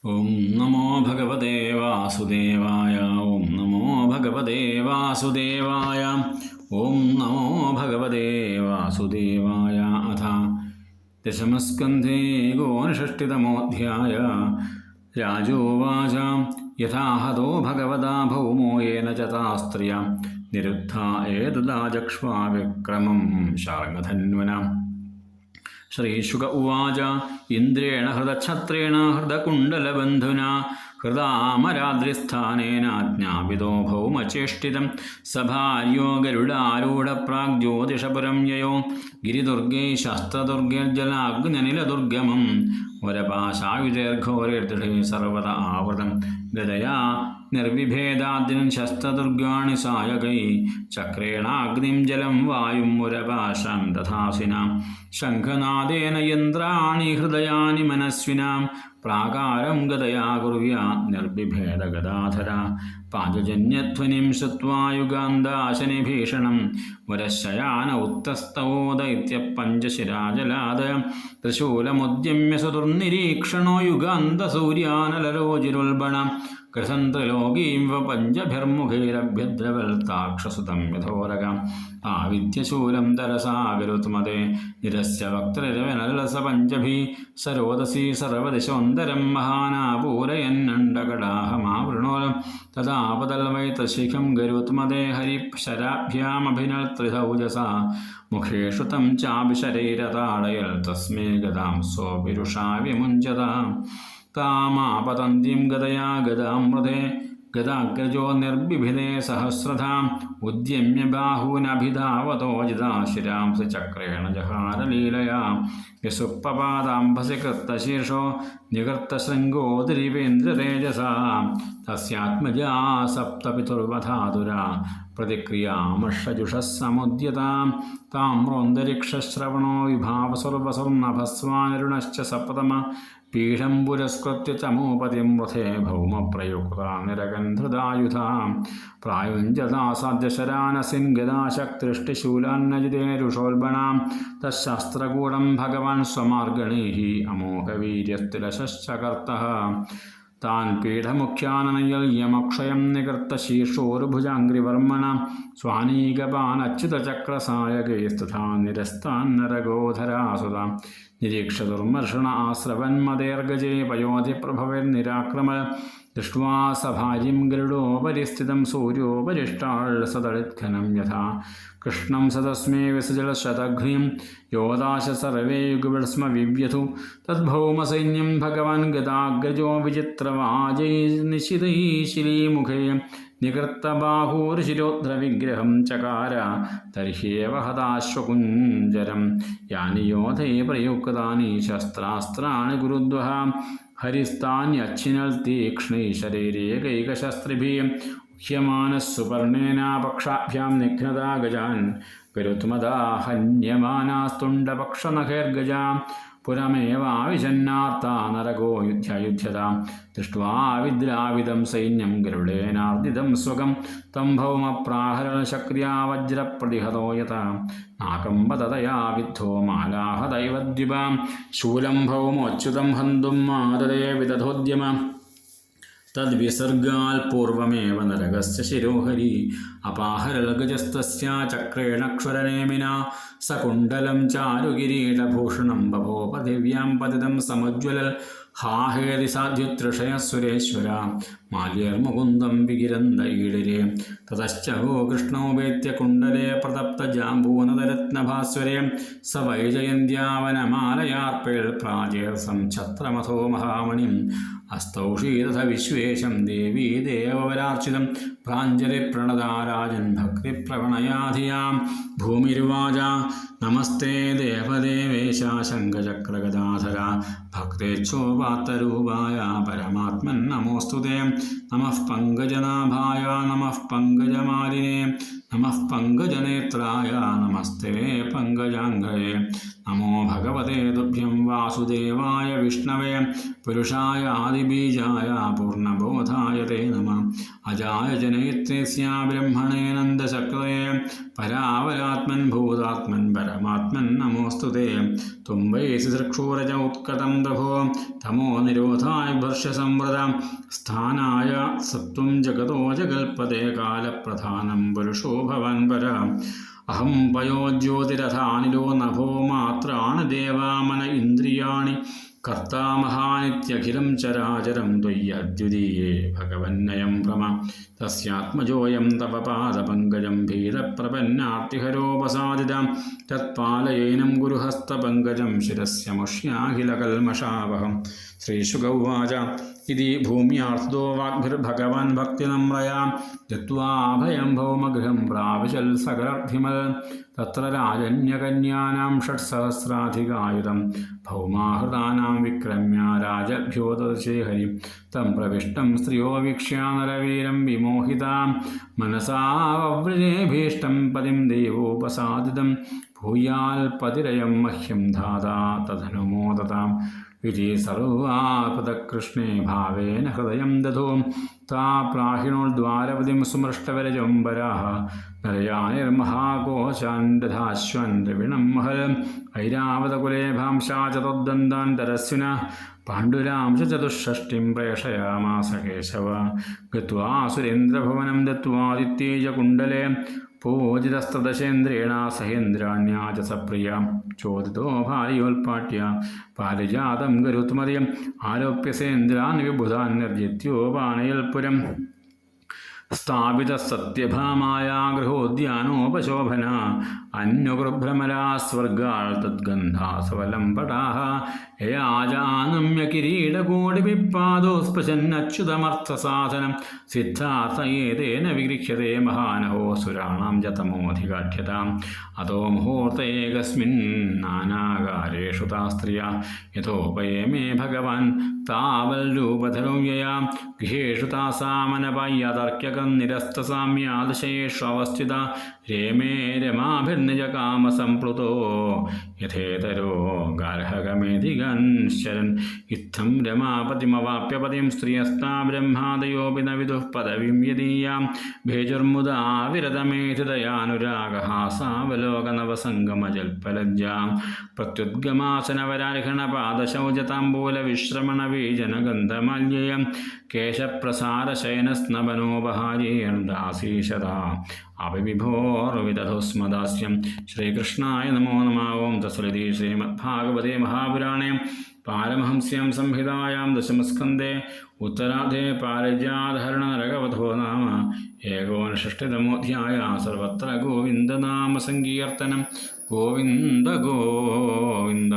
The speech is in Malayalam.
ഓം നമോ ഭഗവതേ വാസുദേവായ. ഓം നമോ ഭഗവതേ വാസുദേവായ. ഓം നമോ ഭഗവതേ വാസുദേവായ. അഥ ദശമസ്കന്ധേ ഏകോനഷഷ്ടിതമോऽധ്യായ. രാജോവാച യഥാ ഹതോ ഭഗവതാ ഭൗമോ യേന ച താസ്ത്രിയ നിരുദ്ധാ ഏതദാചക്ഷ്വാ വിക്രമം ശാർങ്ങധന്വന. ശ്രീശുക ഉവാച ഇന്ദ്രേണ ഹൃദച്ഛത്രേണ ഹൃദകുണ്ഡലബന്ധുനാ ഹൃദാമരാദ്രിസ്ഥാനേന ജ്ഞാപിതോ ഭൗമചേഷ്ടിതം സഭാര്യോ ഗരുഡാരൂഢപ്രാഗ്ജ്യോതിഷപുരം യയോ ഗിരിദുർഗൈ ശസ്ത്രദുർഗൈർജലാഗ്നിനിലദുർഗമം വരപാശായുധൈർഘോരൈർദൃഢൈ സർവത ആവൃതം ഗദയാ നിർവിഭേദാദ്യം ശസ്ത്രദുർഗാണി സായകൈ ചക്രേണാഗ്നിം ജലം വായും മുരപാശാൻ ദധാസിനാം ശംഖനാദേന യന്ത്രാണി ഹൃദയാനി മനസ്വിനാം പ്രാകാരം ഗദയാ കുർവ്യാ നിർവിഭേദഗദാധര പാഞ്ചജന്യധ്വനിം ശ്രുത്വാ യുഗാന്താശനിഭീഷണം മുരശയാന ഉത്തസ്തവോ ദൈത്യപഞ്ചശിരാജലാദ ത്രിശൂലമുദ്യമ്യ സുദുർനിരീക്ഷണോ യുഗാന്തസൂര്യാനലരോജിരുൽബണ കൃസന്ത്രലോകീം പഞ്ചഭിർമുഖൈരഭ്യദ്രവൽത്താക്ഷസുതം യഥോരകം ആവിദ്യശൂലം തരസാഗരുത്മതേ നിരസ്യ വക്ത്രരവനലസ പഞ്ചഭി സരോദസി സർവദിശോന്തരം മഹാനാപൂരയന്നണ്ടകടാഹമാവൃണോലം തഥാപതൽവൈതശിഖം ഗരുത്മതേ ഹരിശരാഭ്യാമഭിനൽത്രിധൗജസാ മുഖേഷു തം ചാഭിശരൈരതാടയൽ തസ്മേ ഗദാം സ്വവിരുഷാ വിമുഞ്ചത താമാപതന്തിം ഗദയാ ഗദാമൃതേ ഗദാഗ്രജോ നിർബിഭിദേ സഹസ്രധാം ഉദ്യമ്യ ബാഹൂനഭിധാവതോ ജിതാശിരാംസി ചക്രേണ ജഹാരലീലയാ യസുപ്പപാദാംഭസി കൃത്തശീർഷോ നികൃത്തശൃംഗോതിരിവേന്ദ്രതേജസാ തസ്യാത്മജാ സപ്തപിതുർവധാതുരാ പ്രതിക്രിയാമർഷജുഷഃ സമുദ്യതാം താമ്രോന്തരിക്ഷശ്രവണോ വിഭാവസുർവസുർനഭസ്വാനരുണശ്ച സപ്തമ പീഠം പുരസ്കൃത്യ ചമോപതിം വൃഥേ ഭൗമപ്രയുക്താ നിരഗന്ധൃതായുധാം പ്രായുഞ്ജതാസാദ്യശരാനസിൻ ഗദാശക്തിഷ്ടിശൂലാന്നജിതേരുഷോൽബണാം തശാസ്ത്രകൂടം ഭഗവാൻ സ്വമാർഗണൈഃ അമോഘവീര്യസ്തിലശശ്ചകർത്തഃ താൻ പീഠമുഖ്യാനനയൽ യമക്ഷയം നികർത്ത ശീർഷോർഭുജാംഗ്രിവർമ്മണ സ്വാനീകപാനച്യുതചക്രസായകൈസ്തഥാ നിരസ്താൻ നരഗോധരാസുതാം നിരീക്ഷതുർമർഷണ ആശ്രവന്മദേർഗജേ പയോധിപ്രഭവൈർനിരാക്രമ ദൃഷ്ട്വാ സഭാജിം ഗരുഡോപരി സ്ഥിതം സൂര്യോപരിഷ്ടാൾസദളിത്ഘനം യഥാ കൃഷ്ണം സതസ്മേ വിസജലശതഘ്നിം യോദാശ സർവേ യുഗവിസ്മ വിവ്യഥു തദ്ഭൗമസൈന്യം ഭഗവാൻ ഗദാഗ്രജോ വിചിത്രവാജൈർനിശിതൈ ശിലീമുഖേ നികൃത്തബാഹൂർശിരോദ്രവിഗ്രഹം ചകാര തർഹ്യേവ ഹതാശ്വകുഞ്ജരം യാനി യോധൈ പ്രയുക്താനി ശസ്ത്രാസ്ത്രാണി ഗുരുദ്വഃ ഹരിസ്ഥാന്യച്ഛിനൽ തീക്ഷ്ണൈ ശരീരേകൈകശസ്ത്രിഭിः ഹ്യമാനഃ സുപർണേന പക്ഷാഭ്യാം നിഘ്നതാ ഗജാൻ ഗരുത്മദാ ഹന്യമാനാസ്തുണ്ടപക്ഷനഖൈർഗജാ പുരമേവാവിശന്നാർത്താ നരകോ യുദ്ധ്യയുധ്യതാം ദൃഷ്ട്വാ വിദ്രാവിദം സൈന്യം ഗരുഡേനാർദിതം സ്വകം തം ഭൗമപ്രാഹരണശക്ര്യാ വജ്രപ്രതിഹതോ യഥാ നാകമ്പതതയാ വിദ്ധോ മാലാഹദൈവദ്വിപാം ശൂലം ഭൗമോച്യുതം ഹന്തും മാതരേ വിദധോദ്യമ തദ്വിസർഗാൽ പൂർവമേവ നരകസ്യ ശിരോഹരി അപാഹരൽഗജസ്തസ്യ ചക്രേണ ക്ഷുരനേമിനാ സകുണ്ഡലം ചാരുകിരീടഭൂഷണം ബഭോ പൃഥിവ്യാം പതിതം സമുജ്വലൽ ഹാഹേതി സാധ്യുതൃഷയ സുരേശ്വര മാല്യർമുകുന്ദം വികിരന്ത ഈടിരെ തതശ്ചോ കൃഷ്ണോപേത്യ കുണ്ഡലേ പ്രതപ്തജാംബൂനതരത്നഭാസ്വരേ സ വൈജയന്ത്യാവനമാലയാർപ്പേൾ പ്രാചേർസം ഛത്രമഥോ മഹാമണിം അസ്തൗഷീതഥ വിശ്വേശം ദേവീ ദേവവരാർച്ചിതം പ്രാഞ്ജലിപ്രണതാരാജൻ ഭക്തിപ്രവണയാധിയാം ഭൂമിരുവാച നമസ്തേ ദേവദേവേശ ശംഖചക്രഗദാധര ഭക്തേച്ഛോപാത്തരൂപായ പരമാത്മൻ നമോസ്തുതേ നമഃ പങ്കജനാഭായ നമഃ പങ്കജമാലിനേ നമഃ പങ്കജനേത്രായ നമസ്തേ പങ്കജാംഘ്രയേ നമോ ഭഗവതേ തുഭ്യം വാസുദേവായ വിഷ്ണവേ പുരുഷായ ആദിബീജായ പൂർണ്ണബോധായ തേ നമഃ അജായ ജനയിത്രേസ്യ ബ്രഹ്മണേ നന്ദശക്രേ പരാവരാത്മൻ ഭൂതാത്മൻ പരമാത്മൻ നമോസ്തുതേ തുംബൈസി സൃക്ഷൂരജ ഉത്കടം ദഭോ തമോ നിരോധായ ഭർഷ്യസംവൃത സ്ഥാനായ സത്വം ജഗതോ ജഗൽപദേ കാലപ്രധാനം പുരുഷോ ഭവൻ പര അഹം പയോ ജ്യോതിരഥാനിലോ നഭോ മാത്രാണി ദേവാമന ഇന്ദ്രിയാണി കർത്താമഹാനിത്യഖിലം ചരാചരം ത്വയ്യദ്വിതീയേ ഭഗവന്നയം ഭ്രമ തസ്യാത്മജോയം തവ പാദപങ്കജം ഭീതപ്രപന്നാർത്തിഹരോപസാദിതം തത്പാലയേനം ഗുരുഹസ്തപങ്കജം ശിരസ്യമുഷ്യാഖിലകൽമഷാവഹം ശ്രീശുക ഉവാച ഇതി ഭൂമ്യാർത്തോ വാഗ്ഭിർഭഗവാൻ ഭക്തിനമ്രയാ ദത്വാഭയം ഭൗമഗൃഹം പ്രാവിശൽ സകലർദ്ധിമൽ തത്ര രാജന്യകന്യാനാം ഷട്സഹസ്രാധികായുധം ഭൗമാഹൃതാനാം വിക്രമ്യ രാജഭ്യോദശേ ഹരിം തം പ്രവിഷ്ടം സ്ത്രിയോ വീക്ഷ്യ നരവീരം വിമോഹിതാം മനസാവവ്രജേഭീഷ്ടം പതിം ദേവോപസാദിതം ഭൂയാൽ പതിരയം മഹ്യം ധാതാ തദനുമോദതാം വിധി സർവാപദകൃഷ്ണേ ഭാവേന ഹൃദയം ദധോ താ പ്രാഹിണോദ്വാരപതിം സുമൃഷ്ടവരജംബരാः നരയാനിർമഹാകോശാൻ ദധാശ്വൻ രവിണം മഹൽ ഐരാവതകുലേ ഭാംശാ ചതുർദന്താൻ തരസ്വിന പാണ്ഡുരാം ചതുഷ്ഷഷ്ടിം പ്രേഷയാമാസ കേശവ ഗത്വാ സുരേന്ദ്രഭവനം ദത്വാദിത്യേജ കുണ്ഡലേ പൂജിതസ്തദശേന്ദ്രേണ സഹേന്ദ്രാണ്യാ ച സപ്രിയ ചോദിതോ ഭാര്യോൽപാട്യ പാരിജാതം ഗരുത്മതിയം ആരോപ്യസേന്ദ്രാൻ വിബുധാൻ നിർജിത്യോപാനയൽപുരം സ്ഥാപിത സത്യഭാമായ ഗൃഹോദ്യാനോപശോഭന അന്യഗൃഭ്രമരാ സ്വർഗാൾ തദ്ഗന്ധാസവലംപടാഹ യയാജാനമ്യ കിരീടകോടിപിപ്പാദോ സ്പൃശന്നച്യുതമർത്ഥസാധനം സിദ്ധാർത്ഥയേതേന വിഗൃഹ്യത്തെ മഹാനഹോ സുരാണാം ച തമോധികാഠ്യതാം അതോ മുഹൂർത്തേകസ്മിൻ നാനാകാരേഷു താ സ്ത്രിയ യഥോപയമേ ഭഗവാൻ താവൽരൂപധരോ യയാ ഗൃഹേഷു താസാമനപായ്യതർക്യകം നിരസ്തസാമ്യാദശയേഷു അവസ്ഥിത രേമേ രമാഭിർനിജകാമസംപ്ലുതോ യഥേതരോ ഗാർഹകമേധികൻശ്ചരൻ ഇത്തം രമാപതിമവാപ്യപതിം സ്ത്രിയസ്താ ബ്രഹ്മാദയോപി ന വിദുഃ പദവിം യദീയാം ഭേജുർമുദാ വിരതമേധിതയാനുരാഗഹാസാവലോകനവസംഗമജൽപലജ്ജാം പ്രത്യുദ്ഗമാസനവരാർഹണപാദശൗചതാംബൂലവിശ്രമണവീജനഗന്ധമാല്യേയം കേശപ്രസാരശയനസ്നപനോപഹാര്യേണുദാസീശതാ അഭിവിഭോർവിദധോസ്മദാസ്യം ശ്രീകൃഷ്ണായ നമോ നമഃ. ഓം തസ്സദിതി ശ്രീമദ്ഭാഗവതേ മഹാപുരാണേ പാരമഹംസ്യാം സംഹിതായാം ദശമസ്കന്ധേ ഉത്തരാർദ്ധേ പാരിജാതഹരണനരകവധോ നാമ ഏകോനഷഷ്ടിതമോധ്യായ. സർവത്ര ഗോവിന്ദനാമ സങ്കീർത്തനം. ഗോവിന്ദ ഗോവിന്ദ.